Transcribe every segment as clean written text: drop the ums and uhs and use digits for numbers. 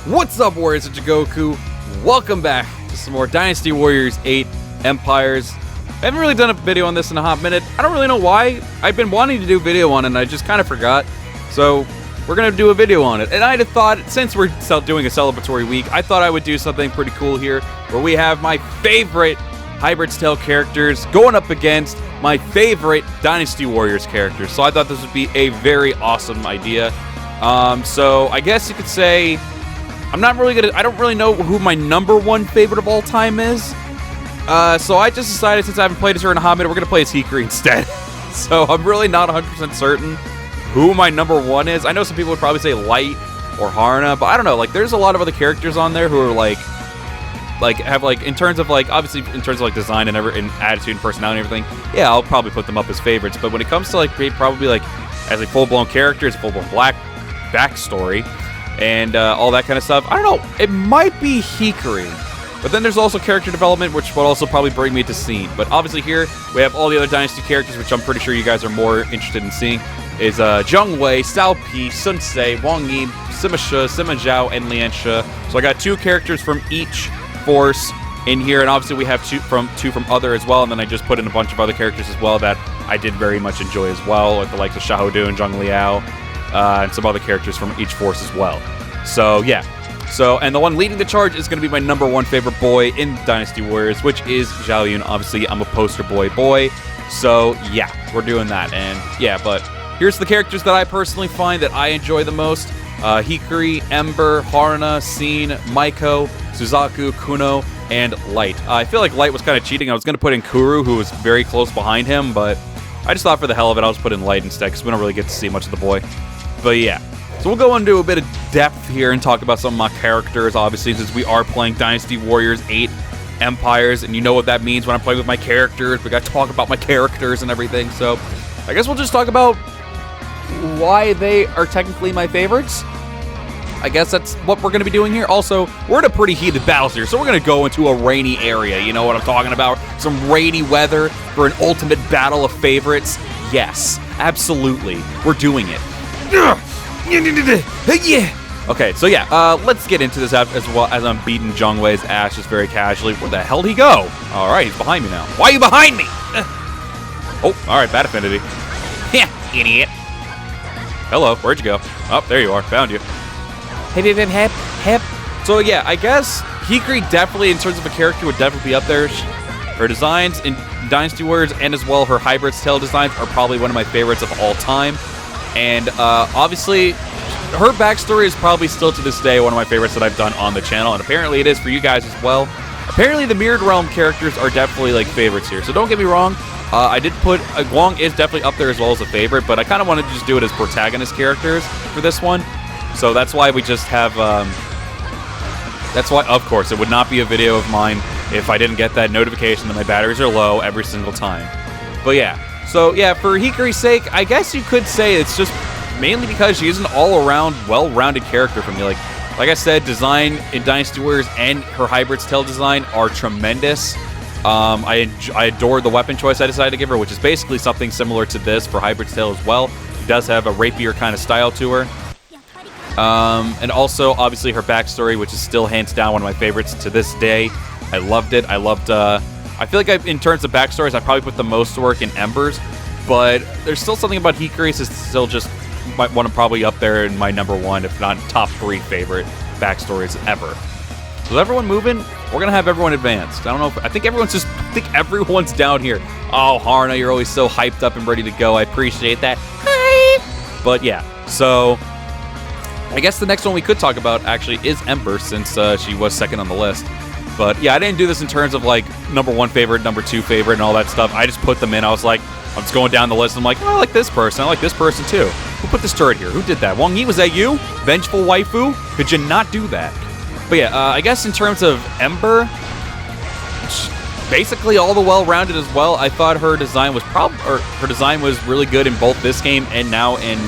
What's up, Warriors of Jigoku? Welcome back to some more Dynasty Warriors 8 Empires. I haven't really done a video on this in a hot minute. I don't really know why. I've been wanting to do a video on it and I just kind of forgot. So we're going to do a video on it. And I had thought, since we're doing a celebratory week, I thought I would do something pretty cool here where we have my favorite Hybrid's Tale characters going up against my favorite Dynasty Warriors characters. So I thought this would be a very awesome idea. So I guess you could say I don't really know who my #1 favorite of all time is. So I just decided, since I haven't played as her in a hot minute, we're going to play as Hikiri instead. So I'm really not 100% certain who my #1 is. I know some people would probably say Light or Harana, but I don't know. Like, there's a lot of other characters on there who are in terms of design and attitude and personality and everything, yeah, I'll probably put them up as favorites. But when it comes to as a full-blown character, as a full-blown backstory, and all that kind of stuff, I don't know, it might be Hikiri. But then there's also character development, which would also probably bring me to scene. But obviously here, we have all the other Dynasty characters, which I'm pretty sure you guys are more interested in seeing, is Zheng Wei, Cao Pi, Sun Ce, Wang Yi, Sima Shi, Sima Zhao, and Lian Shi. So I got 2 characters from each force in here, and obviously we have two from other as well, and then I just put in a bunch of other characters as well that I did very much enjoy as well, like the likes of Xiahou and Zheng Liao, and some other characters from each force as well. So yeah, and the one leading the charge is going to be my #1 favorite boy in Dynasty Warriors, which is Zhao Yun. Obviously, I'm a poster boy, so yeah, we're doing that. And yeah, but here's the characters that I personally find that I enjoy the most: Hikiri, Ember, Harana, Scene, Maiko, Suzaku, Kuno, and Light. I feel like Light was kind of cheating. I was going to put in Kuru, who was very close behind him, but I just thought for the hell of it, I'll just put in Light instead, because we don't really get to see much of the boy. But yeah, so we'll go into a bit of depth here and talk about some of my characters, obviously, since we are playing Dynasty Warriors 8 Empires, and you know what that means when I'm playing with my characters. We got to talk about my characters and everything, so I guess we'll just talk about why they are technically my favorites. I guess that's what we're going to be doing here. Also, we're in a pretty heated battle here, so we're going to go into a rainy area. You know what I'm talking about? Some rainy weather for an ultimate battle of favorites. Yes, absolutely. We're doing it. Okay, so yeah, let's get into this as well as I'm beating Zheng Wei's ass just very casually. Where the hell did he go? All right, he's behind me now. Why are you behind me? Oh, all right, bad affinity. Yeah, idiot. Hello, where'd you go? Oh, there you are. Found you. Hip. So yeah, I guess Hikiri definitely, in terms of a character, would definitely be up there. Her designs in Dynasty Warriors and as well her Hybrid's Tale designs are probably one of my favorites of all time. And obviously, her backstory is probably still to this day one of my favorites that I've done on the channel, and apparently it is for you guys as well. Apparently the Mirrored Realm characters are definitely like favorites here, so don't get me wrong. I did put Guang is definitely up there as well as a favorite, but I kind of wanted to just do it as protagonist characters for this one. So that's why we just have, that's why, of course, it would not be a video of mine if I didn't get that notification that my batteries are low every single time. But yeah, so yeah, for Hikiri's sake, I guess you could say it's just mainly because she is an all-around, well-rounded character for me. Like I said, design in Dynasty Warriors and her Hybrid's Tale design are tremendous. I adored the weapon choice I decided to give her, which is basically something similar to this for Hybrid's Tale as well. She does have a rapier kind of style to her. And also, obviously, her backstory, which is still hands down one of my favorites to this day. I loved it. I feel like in terms of backstories, I probably put the most work in Ember's, but there's still something about Hikiri's is still just one of probably up there in my #1, if not top 3 favorite backstories ever. So is everyone moving? We're gonna have everyone advanced. I don't know. I think everyone's down here. Oh, Harana, you're always so hyped up and ready to go. I appreciate that. Hi. But yeah, so I guess the next one we could talk about actually is Ember, since she was second on the list. But yeah, I didn't do this in terms of like #1 favorite, #2 favorite, and all that stuff. I just put them in. I was like, I'm just going down the list. I'm like, oh, I like this person. I like this person too. Who put this turret here? Who did that? Wang Yi, was that you? Vengeful waifu? Could you not do that? But yeah, I guess in terms of Ember, basically all the well-rounded as well. I thought her design was really good in both this game and now in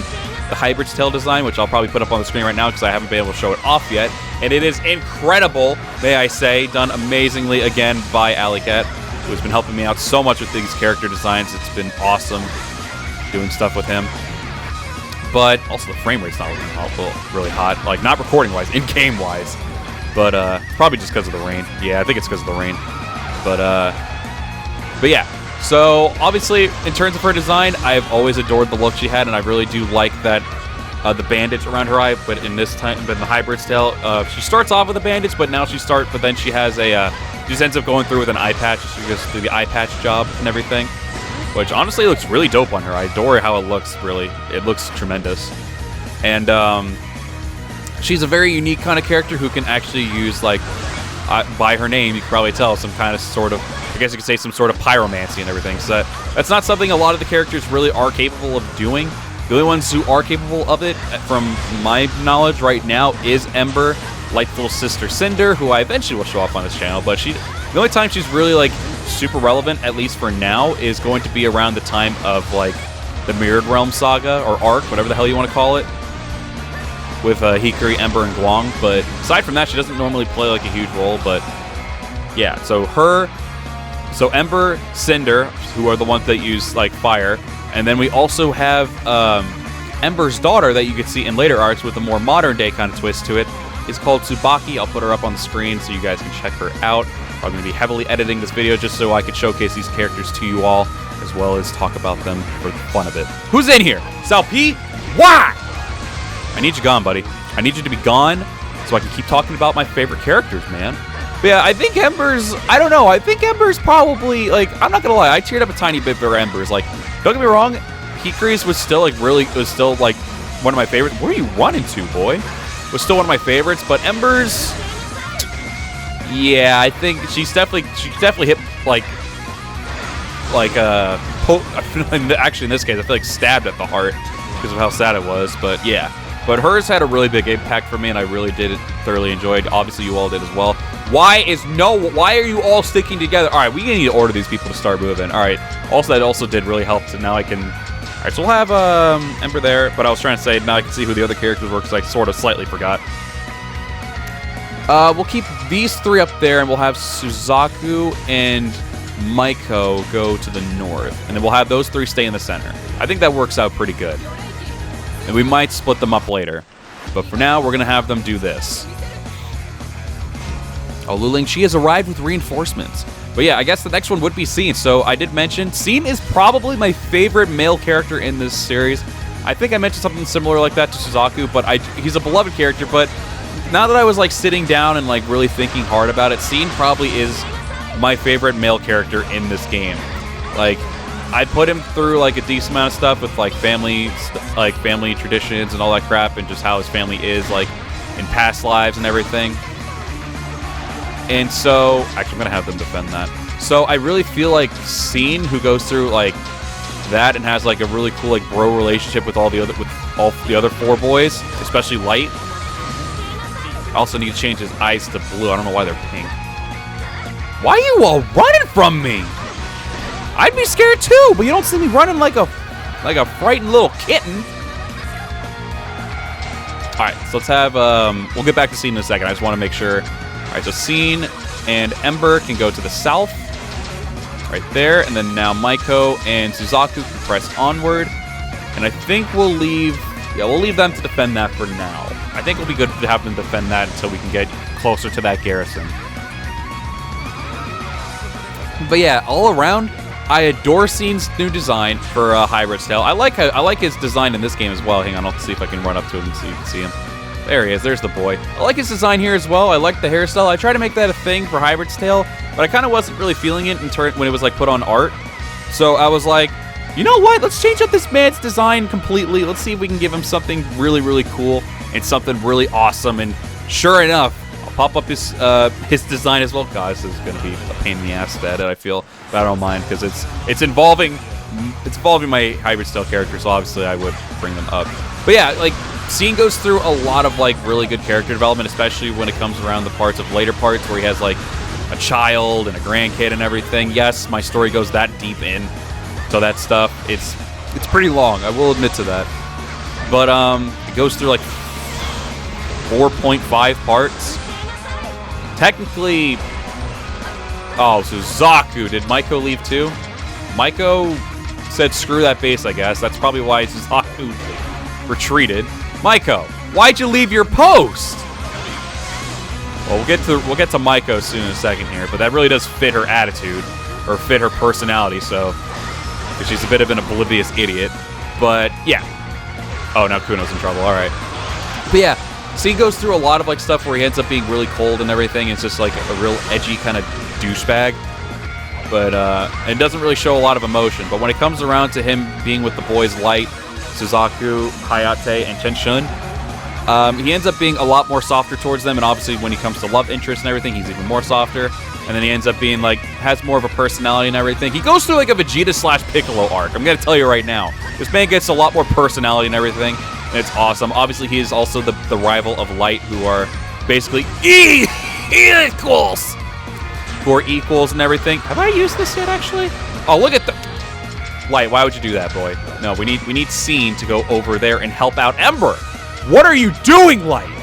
the Hybrid's Tale design, which I'll probably put up on the screen right now because I haven't been able to show it off yet. And it is incredible, may I say, done amazingly again by Alleycat, who has been helping me out so much with these character designs. It's been awesome doing stuff with him. But also the frame rate's not looking really hot. Like, not recording-wise, in-game wise. But probably just because of the rain. Yeah, I think it's because of the rain. But yeah. So, obviously, in terms of her design, I've always adored the look she had, and I really do like that the bandage around her eye. But in this time, but in the hybrid style, she starts off with a bandage, but now but then she has a, she just ends up going through with an eye patch. She goes through the eye patch job and everything, which honestly looks really dope on her. I adore how it looks, really. It looks tremendous. And she's a very unique kind of character who can actually use, like, by her name, you can probably tell, some kind of sort of, I guess you could say some sort of pyromancy and everything. So that's not something a lot of the characters really are capable of doing. The only ones who are capable of it, from my knowledge right now, is Ember, like little sister Cinder, who I eventually will show off on this channel. But the only time she's really, like, super relevant, at least for now, is going to be around the time of, like, the Mirrored Realm saga, or arc, whatever the hell you want to call it, with Hikiri, Ember, and Guang. But aside from that, she doesn't normally play, like, a huge role. But yeah, so Ember, Cinder, who are the ones that use, like, fire. And then we also have Ember's daughter that you could see in later arcs with a more modern-day kind of twist to it. It's called Tsubaki. I'll put her up on the screen so you guys can check her out. I'm going to be heavily editing this video just so I can showcase these characters to you all, as well as talk about them for the fun of it. Who's in here? Sal P? Why? I need you gone, buddy. I need you to be gone so I can keep talking about my favorite characters, man. But yeah, I think Ember's, I don't know, I think Ember's probably, like, I'm not gonna lie, I teared up a tiny bit for Ember's. Like, don't get me wrong, Hikiri's was still, like, like, one of my favorites. Where are you running to, boy? Was still one of my favorites, but Ember's, yeah, I think she definitely hit, actually in this case, I feel like stabbed at the heart because of how sad it was, but yeah. But hers had a really big impact for me, and I really thoroughly enjoyed. Obviously, you all did as well. Why are you all sticking together? All right, we need to order these people to start moving. All right. Also, that also did really help. So now I can. All right, so we'll have Ember there. But I was trying to say now I can see who the other characters were because I sort of slightly forgot. We'll keep these three up there, and we'll have Suzaku and Maiko go to the north, and then we'll have those three stay in the center. I think that works out pretty good. And we might split them up later. But for now, we're going to have them do this. Oh, Luling, she has arrived with reinforcements. But yeah, I guess the next one would be Scene. So I did mention, Scene is probably my favorite male character in this series. I think I mentioned something similar like that to Suzaku, but he's a beloved character. But now that I was, like, sitting down and, like, really thinking hard about it, Scene probably is my favorite male character in this game. Like, I put him through, like, a decent amount of stuff with, like, family traditions and all that crap, and just how his family is, like, in past lives and everything. And so, actually, I'm gonna have them defend that. So I really feel like Scene, who goes through, like, that and has, like, a really cool, like, bro relationship with all the other four boys, especially Light. I also need to change his eyes to blue. I don't know why they're pink. Why are you all running from me? I'd be scared too, but you don't see me running like a frightened little kitten. All right, so let's have, we'll get back to Scene in a second. I just want to make sure. All right, so Scene and Ember can go to the south, right there, and then now Maiko and Suzaku can press onward. And I think we'll leave them to defend that for now. I think it'll be good to have them defend that until we can get closer to that garrison. But yeah, all around, I adore Scene's new design for Hyrbrid's Tale. I like his design in this game as well. Hang on, I'll see if I can run up to him so you can see him. There he is. There's the boy. I like his design here as well. I like the hairstyle. I tried to make that a thing for Hyrbrid's Tale, but I kind of wasn't really feeling it when it was, like, put on art. So I was like, you know what? Let's change up this man's design completely. Let's see if we can give him something really, really cool and something really awesome. And sure enough, I'll pop up his design as well. God, this is going to be a pain in the ass to edit, I feel. But I don't mind because it's involving my Hyrbrid's Tale characters, so obviously I would bring them up. But yeah, like, Scene goes through a lot of, like, really good character development, especially when it comes around the later parts where he has, like, a child and a grandkid and everything. Yes, my story goes that deep in to that stuff. It's pretty long, I will admit to that. But it goes through, like, 4.5 parts. Technically, oh, Suzaku. Did Maiko leave too? Maiko said screw that base, I guess. That's probably why Suzaku retreated. Maiko, why'd you leave your post? Well, we'll get to Maiko soon in a second here, but that really does fit her attitude, or fit her personality, so... Because she's a bit of an oblivious idiot. But, yeah. Oh, now Kuno's in trouble, alright. But yeah, so he goes through a lot of like stuff where he ends up being really cold and everything. It's just like a real edgy kind of douchebag. But it doesn't really show a lot of emotion. But when it comes around to him being with the boys Light, Suzaku, Hayate, and Chenshun, he ends up being a lot more softer towards them. And obviously when he comes to love interest and everything, he's even more softer. And then he ends up being like, has more of a personality and everything. He goes through like a Vegeta / Piccolo arc. I'm going to tell you right now. This man gets a lot more personality and everything. And it's awesome. Obviously, he is also the rival of Light, who are basically equals. Who are equals and everything. Have I used this yet, actually? Oh, look at the... Light, why would you do that, boy? No, we need Scene to go over there and help out Ember. What are you doing, Light?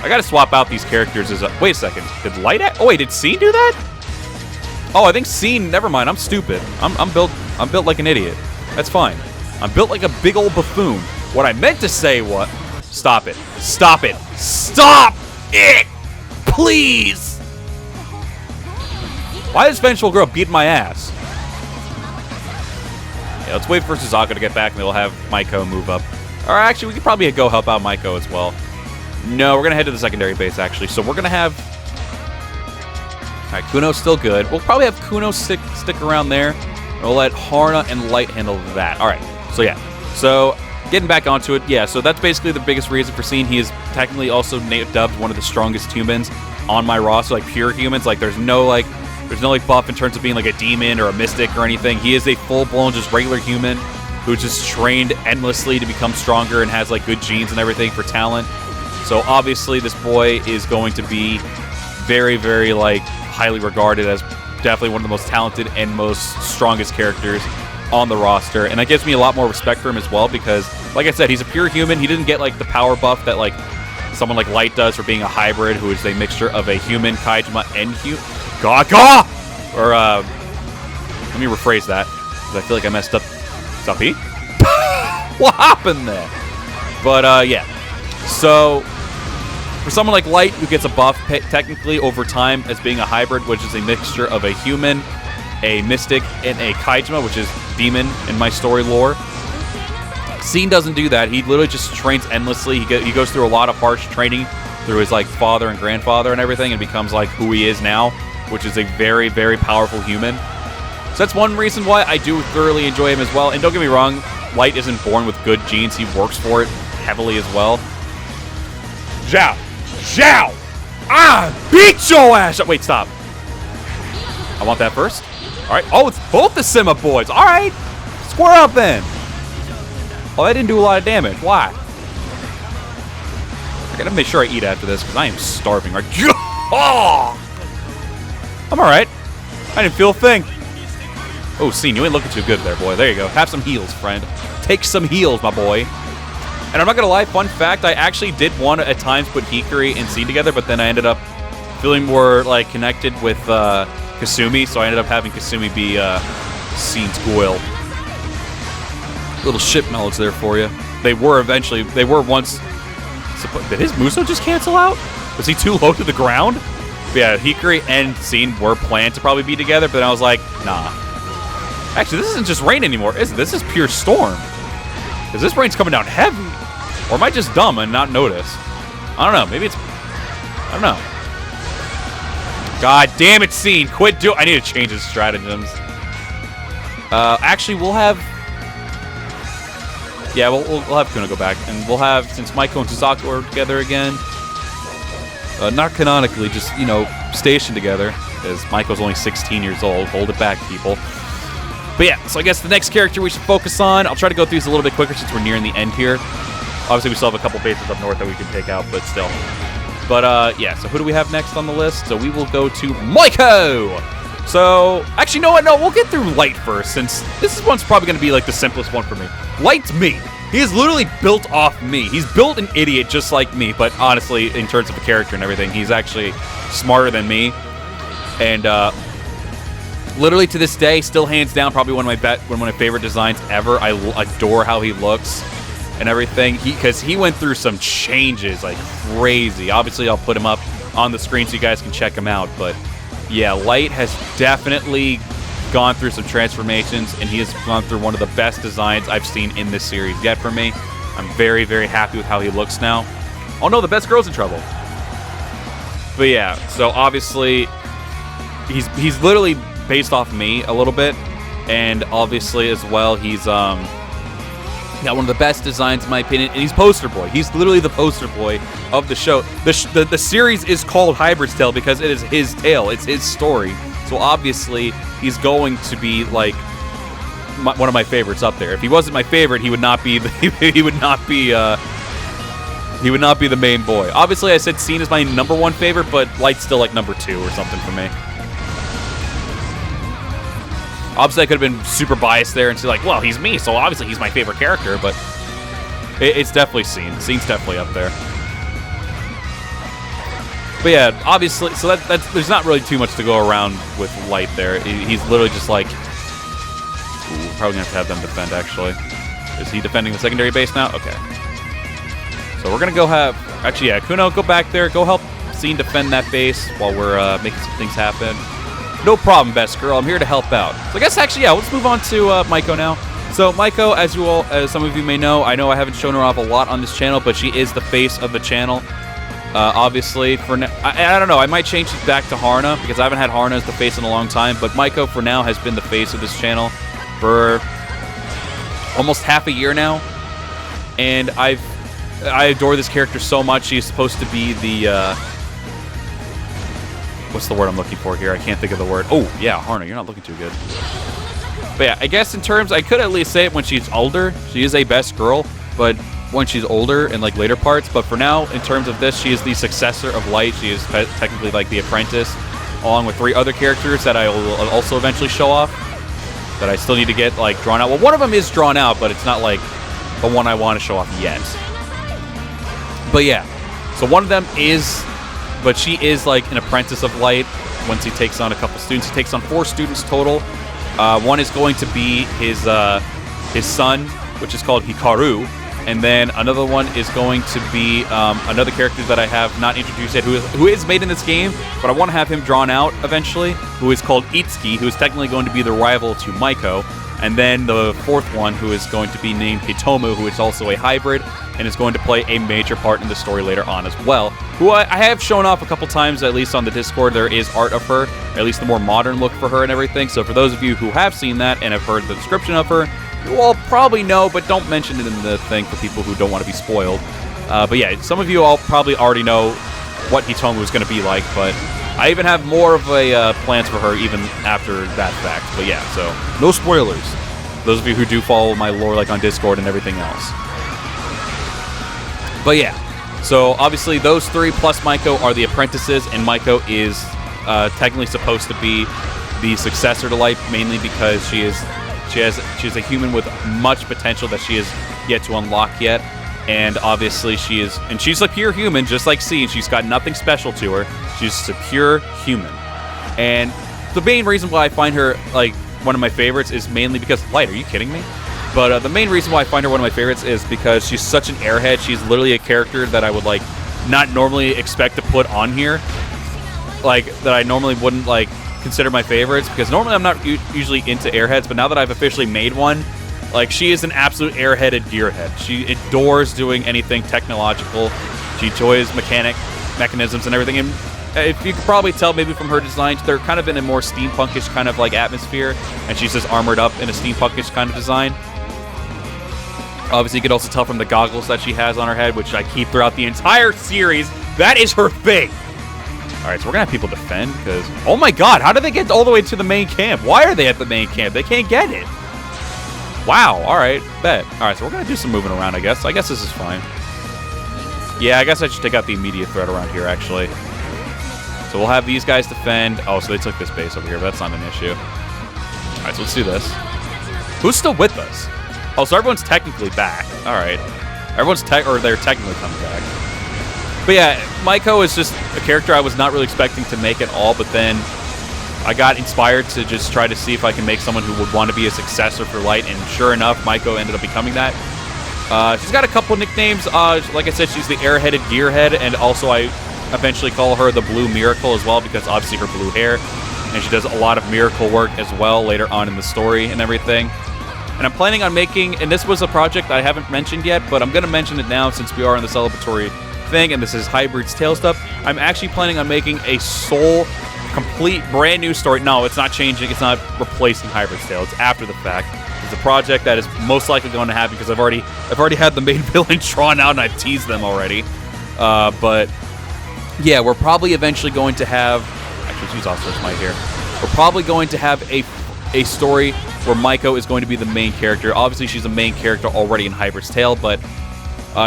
I gotta swap out these characters as a... Wait a second. Did Light... Oh, wait, did Scene do that? Oh, I think Scene... Never mind, I'm stupid. I'm built like an idiot. That's fine. I'm built like a big old buffoon. What I meant to say was... Stop it. Stop it. Stop it! Please! Why is Vengeful Girl beating my ass? Yeah, let's wait for Suzaku to get back and then we'll have Maiko move up. Or actually, we could probably go help out Maiko as well. No, we're going to head to the secondary base, actually. So we're going to have... Alright, Kuno's still good. We'll probably have Kuno stick around there. And we'll let Harana and Light handle that. Alright, so yeah. So, getting back onto it, yeah, so that's basically the biggest reason for Scene. He is technically also dubbed one of the strongest humans on my roster, like pure humans. Like, there's no buff in terms of being like a demon or a mystic or anything. He is a full-blown, just regular human who just trained endlessly to become stronger and has like good genes and everything for talent. So obviously this boy is going to be very, very like highly regarded as definitely one of the most talented and most strongest characters on the roster. And that gives me a lot more respect for him as well because, like I said, he's a pure human. He didn't get like the power buff that like someone like Light does for being a hybrid who is a mixture of a human, Kaijima, and Gaga! Or, let me rephrase that because I feel like I messed up. Is he? What happened there? But, yeah. So, for someone like Light, who gets a buff technically over time as being a hybrid, which is a mixture of a human, a mystic, and a Kaijima, which is demon in my story lore, Scene doesn't do that. He literally just trains endlessly. He goes through a lot of harsh training through his like father and grandfather and everything and becomes like who he is now, which is a very, very powerful human. So that's one reason why I do thoroughly enjoy him as well. And don't get me wrong, Light isn't born with good genes. He works for it heavily as well. Zhao! Zhao! Beat your ass! Wait, stop. I want that first. All right. Oh, it's both the Sima boys. All right. Square up then. Oh, that didn't do a lot of damage. Why? I gotta make sure I eat after this because I am starving. Right? Oh! I'm all right. I didn't feel a thing. Oh, Scene, you ain't looking too good there, boy. There you go. Have some heals, friend. Take some heals, my boy. And I'm not gonna lie, fun fact, I actually did want to at times put Hikiri and Scene together, but then I ended up feeling more like connected with Kasumi, so I ended up having Kasumi be Scene's Goyle. Little ship knowledge there for you. They were once... Did his Muso just cancel out? Was he too low to the ground? But yeah, Hikiri and Scene were planned to probably be together, but then I was like, nah. Actually, this isn't just rain anymore, is it? This is pure storm. Because this rain's coming down heavy. Or am I just dumb and not notice? I don't know. Maybe it's... I don't know. God damn it, Scene. Quit doing... I need to change his stratagems. Actually, we'll have... Yeah, we'll have Kuno go back. And we'll have... Since Maiko and Suzaku are together again... not canonically, just, you know, stationed together. Because Maiko's only 16 years old. Hold it back, people. But yeah, so I guess the next character we should focus on... I'll try to go through this a little bit quicker since we're nearing the end here. Obviously, we still have a couple bases up north that we can take out, but still. But, yeah, so who do we have next on the list? So we will go to Maiko! So, actually, no, we'll get through Light first, since this one's probably going to be, like, the simplest one for me. Light's me. He is literally built off me. He's built an idiot just like me, but honestly, in terms of a character and everything, he's actually smarter than me. And, literally to this day, still hands down, probably one of my favorite designs ever. I adore how he looks. and everything. Because he went through some changes like crazy. Obviously, I'll put him up on the screen so you guys can check him out. But yeah, Light has definitely gone through some transformations, and he has gone through one of the best designs I've seen in this series yet for me. I'm very, very happy with how he looks now. Oh no, the best girl's in trouble. But yeah, so obviously he's literally based off me a little bit, and obviously as well he's got one of the best designs in my opinion, and he's poster boy. He's literally the poster boy of the show. The series is called Hybrid's Tale because it is his tale. It's his story. So obviously he's going to be like one of my favorites up there. If he wasn't my favorite, he would not be he would not be the main boy. Obviously, I said Scene is my #1 favorite, but Light's still like #2 or something for me. Obviously, I could have been super biased there and say like, well, he's me, so obviously he's my favorite character, but it's definitely Scene. Scene's definitely up there. But yeah, obviously, so that's there's not really too much to go around with Light there. He's literally just like, ooh, probably gonna have to have them defend actually. Is he defending the secondary base now? Okay. So we're gonna go have, actually yeah, Kuno, go back there, go help Scene defend that base while we're making some things happen. No problem, best girl, I'm here to help out. So I guess actually, yeah, let's move on to Maiko now. So Maiko, as some of you may know, I haven't shown her off a lot on this channel, but she is the face of the channel. Obviously, for now, I don't know, I might change it back to Harana, because I haven't had Harana as the face in a long time, but Maiko, for now, has been the face of this channel for almost half a year now, and I adore this character so much. She's supposed to be the, what's the word I'm looking for here? I can't think of the word. Oh, yeah, Harana, you're not looking too good. But yeah, I guess in terms, I could at least say it when she's older. She is a best girl, but when she's older in like later parts, but for now, in terms of this, she is the successor of Light. She is technically like the apprentice, along with 3 other characters that I will also eventually show off, that I still need to get like drawn out. Well, one of them is drawn out, but it's not like the one I want to show off yet. But yeah, so one of them is, but she is like an apprentice of Light. Once he takes on a couple students, he takes on 4 students total. One is going to be his son, which is called Hikiri. And then another one is going to be another character that I have not introduced yet, who is made in this game, but I want to have him drawn out eventually, who is called Itsuki, who is technically going to be the rival to Maiko. And then the 4th one, who is going to be named Hitomu, who is also a hybrid, and is going to play a major part in the story later on as well, who I have shown off a couple times, at least on the Discord. There is art of her, at least the more modern look for her and everything. So for those of you who have seen that and have heard the description of her, you all probably know, but don't mention it in the thing for people who don't want to be spoiled. But yeah, some of you all probably already know what Hitomu is going to be like, but I even have more of a plans for her even after that fact. But yeah, so no spoilers. Those of you who do follow my lore like on Discord and everything else. But yeah, so obviously those 3 plus Maiko are the apprentices, and Maiko is technically supposed to be the successor to Light, mainly because she's a human with much potential that she is yet to unlock yet, and obviously she's a pure human, just like Scene. She's got nothing special to her. She's just a pure human, and the main reason why I find her like one of my favorites is mainly because Light. Are you kidding me? But the main reason why I find her one of my favorites is because she's such an airhead. She's literally a character that I would like not normally expect to put on here, like that I normally wouldn't like consider my favorites, because normally I'm not usually into airheads, but now that I've officially made one, like, she is an absolute airheaded gearhead. She adores doing anything technological. She enjoys mechanisms and everything, and if you could probably tell maybe from her designs, they're kind of in a more steampunkish kind of like atmosphere, and she's just armored up in a steampunkish kind of design. Obviously, you could also tell from the goggles that she has on her head, which I keep throughout the entire series. That is her thing. All right, so we're going to have people defend because, oh my god, how did they get all the way to the main camp? Why are they at the main camp? They can't get it. Wow, all right, bet. All right, so we're going to do some moving around, I guess. I guess this is fine. Yeah, I guess I should take out the immediate threat around here, actually. So we'll have these guys defend. Oh, so they took this base over here, but that's not an issue. All right, so let's do this. Who's still with us? Oh, so everyone's technically back. All right. They're technically coming back. But yeah, Maiko is just a character I was not really expecting to make at all, but then I got inspired to just try to see if I can make someone who would want to be a successor for Light, and sure enough, Maiko ended up becoming that. She's got a couple nicknames. Like I said, she's the air-headed gearhead, and also I eventually call her the Blue Miracle as well because obviously her blue hair, and she does a lot of miracle work as well later on in the story and everything. And I'm planning on making, and this was a project I haven't mentioned yet, but I'm going to mention it now since we are in the celebratory thing, and this is Hybrid's Tale stuff. I'm actually planning on making a sole, complete, brand new story. No, it's not changing. It's not replacing Hybrid's Tale. It's after the fact. It's a project that is most likely going to happen because I've already had the main villain drawn out and I've teased them already. But yeah, we're probably eventually going to have. Actually, she's also my here. We're probably going to have a story where Maiko is going to be the main character. Obviously, she's a main character already in Hybrid's Tale, but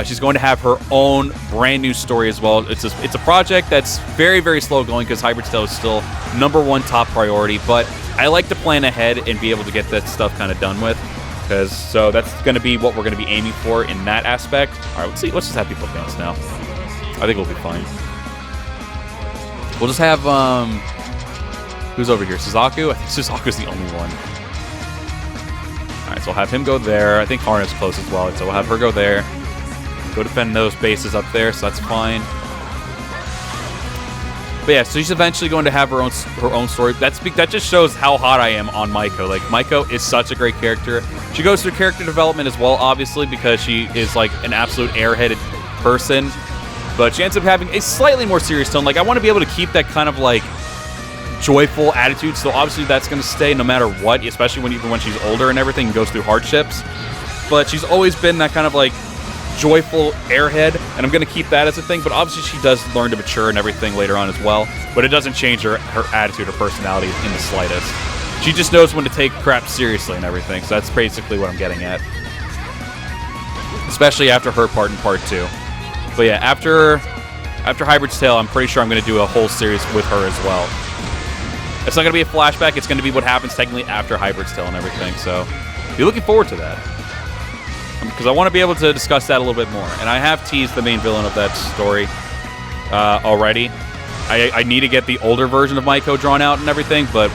she's going to have her own brand new story as well. It's a project that's very, very slow going because Hybrid's Tale is still #1 top priority, but I like to plan ahead and be able to get that stuff kind of done with, so that's going to be what we're going to be aiming for in that aspect. All right, let's see. Let's just have people advance now. I think we'll be fine. We'll just have who's over here? Suzaku. I think Suzaku's the only one. All right, so we'll have him go there. I think Harana's close as well, so we'll have her go there. Go defend those bases up there, so that's fine. But yeah, so she's eventually going to have her own story. That just shows how hot I am on Maiko. Like, Maiko is such a great character. She goes through character development as well, obviously, because she is like an absolute airheaded person. But she ends up having a slightly more serious tone. Like, I want to be able to keep that kind of like joyful attitude. So obviously that's going to stay no matter what, especially even when she's older and everything and goes through hardships. But she's always been that kind of like joyful airhead, and I'm going to keep that as a thing, but obviously she does learn to mature and everything later on as well, but it doesn't change her attitude or personality in the slightest. She just knows when to take crap seriously and everything, so that's basically what I'm getting at. Especially after her part in Part 2. But yeah, after Hybrid's Tale, I'm pretty sure I'm going to do a whole series with her as well. It's not going to be a flashback, it's going to be what happens technically after Hybrid's Tale and everything, so be looking forward to that. Because I want to be able to discuss that a little bit more. And I have teased the main villain of that story already. I need to get the older version of Maiko drawn out and everything, but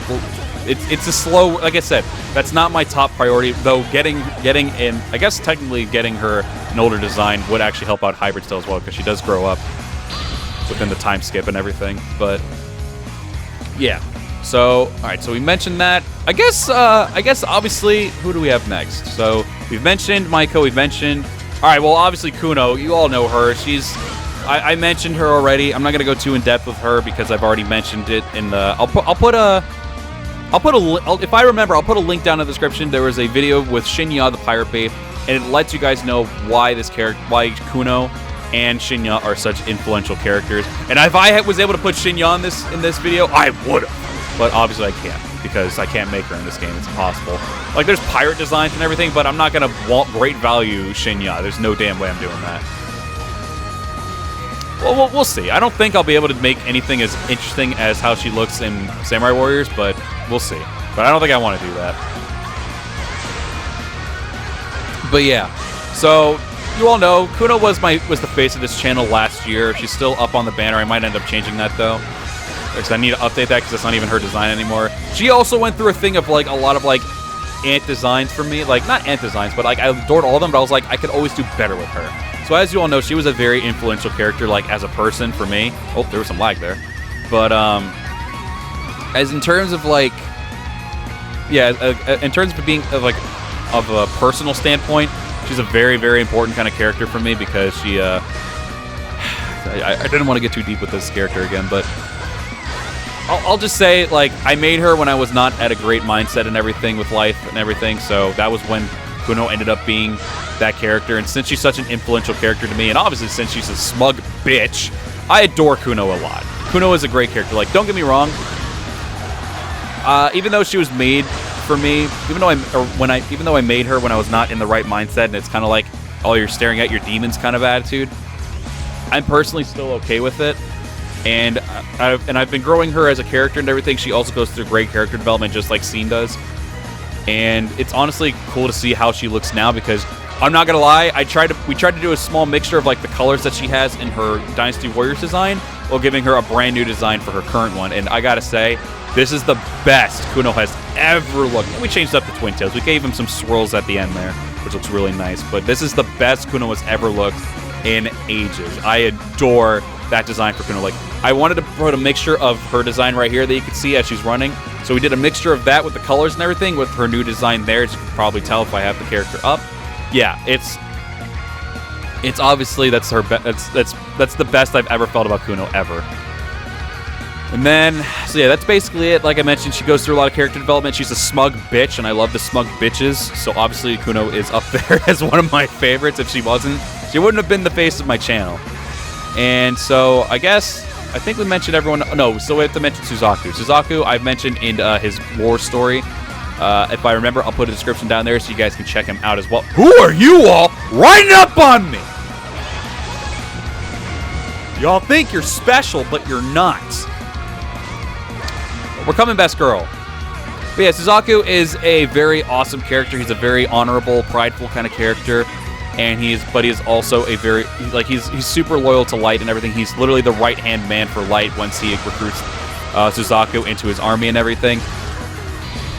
it's a slow, like I said, that's not my top priority, though getting in, I guess technically getting her an older design would actually help out Hybrid Tale as well, because she does grow up within the time skip and everything, but yeah. So, alright, so we mentioned that. I guess obviously, who do we have next? So, we've mentioned Maiko, we've mentioned... Alright, well, obviously Kuno, you all know her. She's... I mentioned her already. I'm not going to go too in-depth with her because I've already mentioned it in the... If I remember, I'll put a link down in the description. There was a video with Shinya, the Pirate Babe, and it lets you guys know why why Kuno and Shinya are such influential characters. And if I was able to put Shinya in this video, I would have. But obviously I can't, because I can't make her in this game. It's impossible. Like, there's pirate designs and everything, but I'm not going to want great value Shinya. There's no damn way I'm doing that. Well, we'll see. I don't think I'll be able to make anything as interesting as how she looks in Samurai Warriors, but we'll see. But I don't think I want to do that. But yeah. So, you all know, Kuno was the face of this channel last year. She's still up on the banner. I might end up changing that, though, because I need to update that because it's not even her design anymore. She also went through a thing of like a lot of like ant designs for me. Like, not ant designs, but like I adored all of them, but I was like, I could always do better with her. So as you all know, she was a very influential character, like as a person for me. Oh, there was some lag there. But as in terms of like, yeah, in terms of being of a personal standpoint, she's a very, very important kind of character for me because she I didn't want to get too deep with this character again, but I'll just say, like, I made her when I was not at a great mindset and everything with life and everything, so that was when Kuno ended up being that character, and since she's such an influential character to me, and obviously since she's a smug bitch, I adore Kuno a lot. Kuno is a great character. Like, don't get me wrong, even though she was made for me, even though I made her when I was not in the right mindset, and it's kind of like, oh, you're staring at your demons kind of attitude, I'm personally still okay with it. And I've been growing her as a character and everything. She also goes through great character development, just like Scene does. And it's honestly cool to see how she looks now, because I'm not gonna lie, we tried to do a small mixture of like the colors that she has in her Dynasty Warriors design, while giving her a brand new design for her current one. And I gotta say, this is the best Kuno has ever looked. And we changed up the twin tails. We gave him some swirls at the end there. which looks really nice. But this is the best Kuno has ever looked in ages. I adore that design for Kuno. Like, I wanted to put a mixture of her design right here that you can see as she's running. So we did a mixture of that with the colors and everything with her new design there, as you can probably tell if I have the character up. Yeah, it's obviously that's the best I've ever felt about Kuno ever. And then, so yeah, that's basically it. Like I mentioned, she goes through a lot of character development. She's a smug bitch, and I love the smug bitches. So obviously Kuno is up there as one of my favorites. If she wasn't, she wouldn't have been the face of my channel. And so I think we mentioned everyone. No, so we have to mention Suzaku. Suzaku, I've mentioned in his war story. If I remember, I'll put a description down there so you guys can check him out as well. Who are you all riding up on me? Y'all think you're special, but you're not. We're coming best girl. But yeah, Suzaku is a very awesome character. He's a very honorable, prideful kind of character. And he is also a very, like, he's super loyal to Light and everything. He's literally the right-hand man for Light once he recruits Suzaku into his army and everything.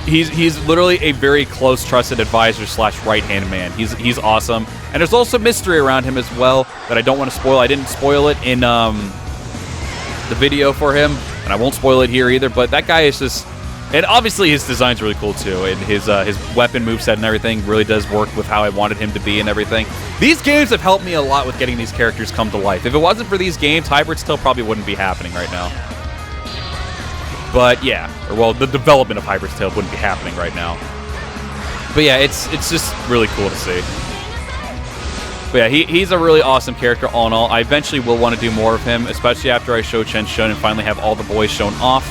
He's literally a very close, trusted advisor / right-hand man. He's awesome. And there's also mystery around him as well that I don't want to spoil. I didn't spoil it in the video for him, and I won't spoil it here either, but that guy is just... And obviously his design's really cool too, and his weapon moveset and everything really does work with how I wanted him to be and everything. These games have helped me a lot with getting these characters come to life. If it wasn't for these games, Hyrbrid still probably wouldn't be happening right now. But yeah, or well, the development of Hybrid's Tale wouldn't be happening right now. But yeah, it's just really cool to see. But yeah, he's a really awesome character all in all. I eventually will want to do more of him, especially after I show Chen Shun and finally have all the boys shown off.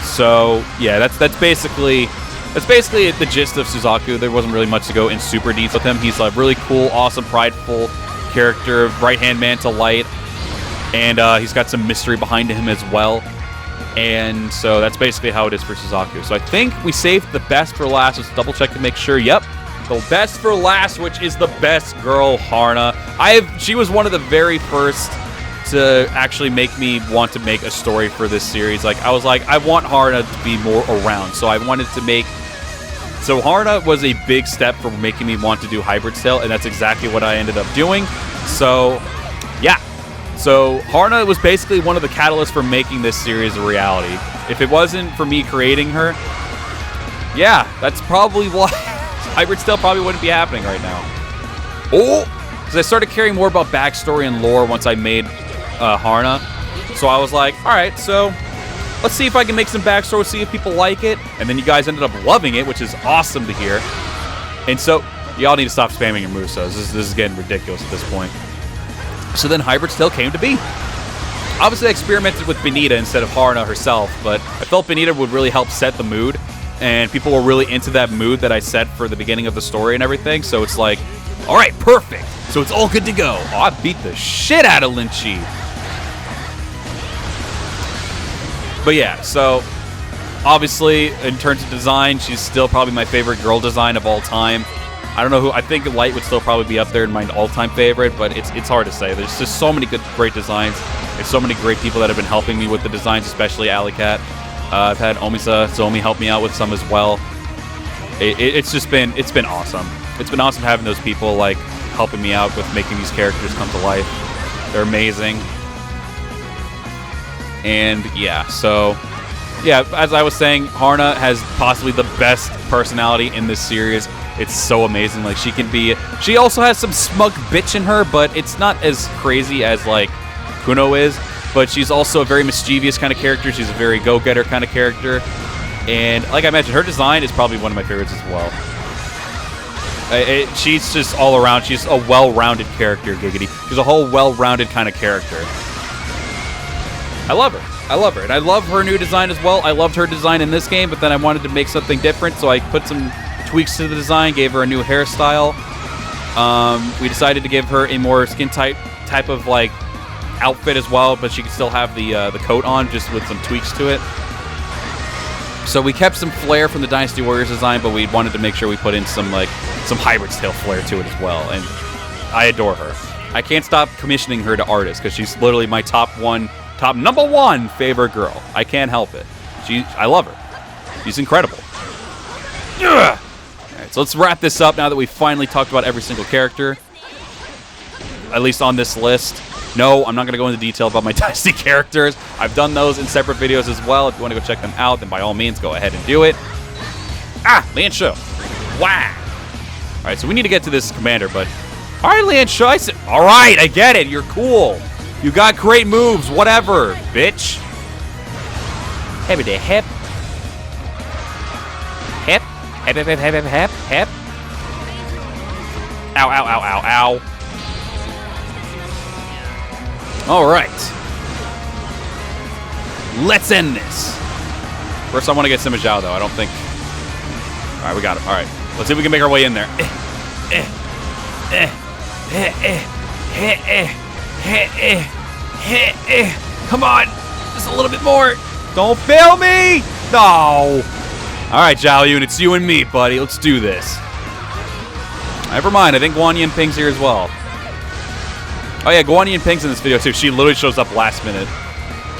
So yeah, that's basically the gist of Suzaku. There wasn't really much to go in super deep with him. He's a really cool, awesome, prideful character, right-hand man to Light. And he's got some mystery behind him as well. And so that's basically how it is for Suzaku. So I think we saved the best for last. Let's double check to make sure. Yep. The best for last, which is the best girl, Harana. She was one of the very first to actually make me want to make a story for this series. Like, I was like, I want Harana to be more around. So I wanted to make... So Harana was a big step for making me want to do Hybrid Tale, and that's exactly what I ended up doing. So, yeah. So Harana was basically one of the catalysts for making this series a reality. If it wasn't for me creating her, yeah, that's probably why Hybrid Tale probably wouldn't be happening right now. Oh! Because I started caring more about backstory and lore once I made Harana. So I was like, alright, so let's see if I can make some backstory, see if people like it. And then you guys ended up loving it, which is awesome to hear. And so, y'all need to stop spamming your Musos. This is getting ridiculous at this point. So then Hybrid Tale came to be. Obviously, I experimented with Benita instead of Harana herself, but I felt Benita would really help set the mood, and people were really into that mood that I set for the beginning of the story and everything, so it's like, alright, perfect! So it's all good to go. Oh, I beat the shit out of Lin-Chi. But yeah, so obviously, in terms of design, she's still probably my favorite girl design of all time. I don't know who. I think Light would still probably be up there in my all-time favorite, but it's hard to say. There's just so many great designs. There's so many great people that have been helping me with the designs, especially Alley Cat. I've had Zomi help me out with some as well. It's been awesome. It's been awesome having those people like helping me out with making these characters come to life. They're amazing. And yeah, so yeah, as I was saying, Harana has possibly the best personality in this series. It's so amazing. Like, she also has some smug bitch in her, but it's not as crazy as, like, Kuno is. But she's also a very mischievous kind of character. She's a very go-getter kind of character. And, like I mentioned, her design is probably one of my favorites as well. She's just all around. She's a well-rounded character, Giggity. She's a whole well-rounded kind of character. I love her. I love her. And I love her new design as well. I loved her design in this game, but then I wanted to make something different, so I put some tweaks to the design, gave her a new hairstyle. We decided to give her a more skin type of like outfit as well, but she could still have the coat on, just with some tweaks to it. So we kept some flair from the Dynasty Warriors design, but we wanted to make sure we put in some Hybrid Tale flair to it as well. And I adore her. I can't stop commissioning her to artists because she's literally my top number one favorite girl. I can't help it. I love her. She's incredible. Ugh. Alright, so let's wrap this up now that we've finally talked about every single character. At least on this list. No, I'm not going to go into detail about my Dynasty characters. I've done those in separate videos as well. If you want to go check them out, then by all means, go ahead and do it. Ah, Lianshu. Wow. Alright, so we need to get to this commander, but... Alright, Lianshu, alright, I get it. You're cool. You got great moves. Whatever, bitch. Hip de hip. Hip. Hip, hip, hip, hip, hip, hip. Ow, ow, ow, ow, ow. Alright. Let's end this. First, I want to get Sima Zhao, though. I don't think... Alright, we got him. Alright. Let's see if we can make our way in there. Come on. Just a little bit more. Don't fail me. No. Alright, Zhao Yun. It's you and me, buddy. Let's do this. Never mind. I think Guan Yin Ping's here as well. Oh, yeah. Guan Yin Ping's in this video, too. She literally shows up last minute.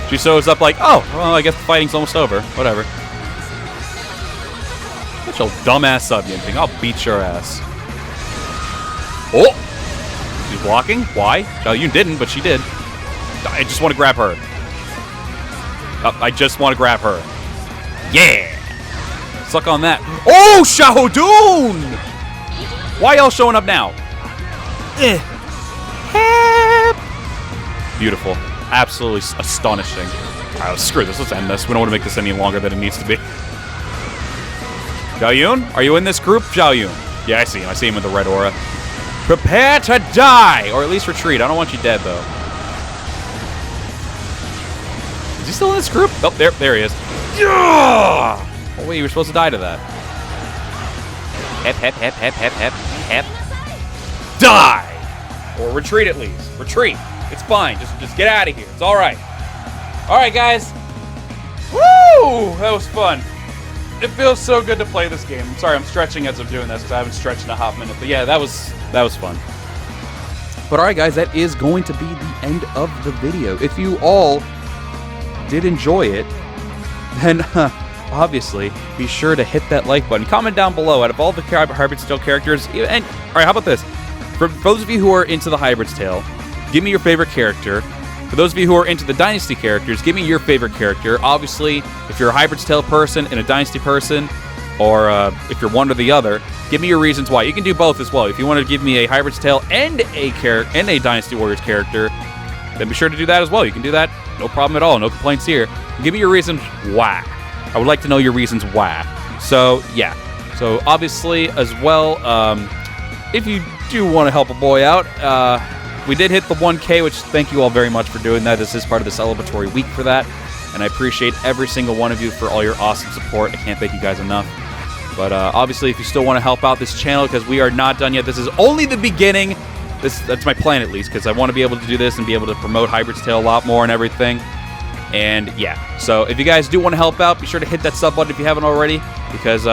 She shows up like, oh, well, I guess the fighting's almost over. Whatever. Such a dumbass sub, Yin Ping. I'll beat your ass. Oh! She's blocking? Why? Zhao Yun didn't, but she did. I just want to grab her. I just want to grab her. Yeah! Suck on that. Oh, Xiaodun! Why y'all showing up now? Beautiful. Absolutely astonishing. Alright, screw this. Let's end this. We don't want to make this any longer than it needs to be. Zhao Yun? Are you in this group? Zhao Yun. Yeah, I see him. I see him with the red aura. Prepare to die! Or at least retreat. I don't want you dead, though. Is he still in this group? Oh, there he is. Yeah! Oh, wait, you were supposed to die to that. Hep, hep, hep, hep, hep, hep, hep. Die! Or retreat at least. Retreat. It's fine. Just get out of here. It's all right. All right, guys. Woo! That was fun. It feels so good to play this game. I'm sorry, I'm stretching as I'm doing this because I haven't stretched in a hot minute. But yeah, that was fun. But all right, guys, that is going to be the end of the video. If you all did enjoy it, then obviously be sure to hit that like button. Comment down below out of all the Hyrbrid Tale characters. And all right, how about this? For those of you who are into the Hybrid's Tale, give me your favorite character. For those of you who are into the Dynasty characters, give me your favorite character. Obviously, if you're a Hybrid's Tale person and a Dynasty person, or if you're one or the other, give me your reasons why. You can do both as well. If you want to give me a Hybrid's Tale and a Dynasty Warriors character, then be sure to do that as well. You can do that. No problem at all. No complaints here. Give me your reasons why. I would like to know your reasons why. So, yeah. So, obviously, as well, if you do want to help a boy out, we did hit the 1K, which thank you all very much for doing that. This is part of the celebratory week for that, and I appreciate every single one of you for all your awesome support. I can't thank you guys enough. But obviously, if you still want to help out this channel, because we are not done yet, this is only the beginning. That's my plan, at least, because I want to be able to do this and be able to promote Hybrid's Tale a lot more and everything. And yeah, so if you guys do want to help out, be sure to hit that sub button if you haven't already, because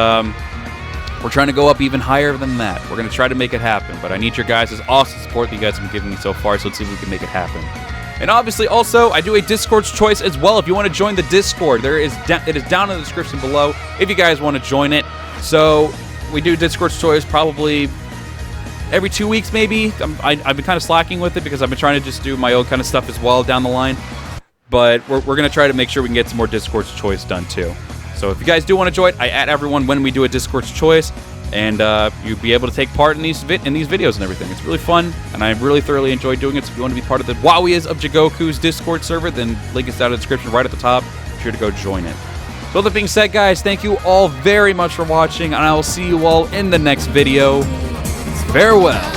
we're trying to go up even higher than that. We're going to try to make it happen, but I need your guys' awesome support that you guys have been giving me so far, so let's see if we can make it happen. And obviously, also, I do a Discord's choice as well. If you want to join the Discord, it is down in the description below if you guys want to join it. So we do Discord's choice probably every 2 weeks, maybe. I've been kind of slacking with it because I've been trying to just do my own kind of stuff as well down the line. But we're going to try to make sure we can get some more Discord's choice done, too. So if you guys do want to join, I add everyone when we do a Discord's choice, and you'll be able to take part in these videos and everything. It's really fun, and I really thoroughly enjoy doing it. So if you want to be part of the Wowies of Jigoku's Discord server, then link is down in the description right at the top. Be sure to go join it. So with that being said, guys, thank you all very much for watching, and I will see you all in the next video. Farewell.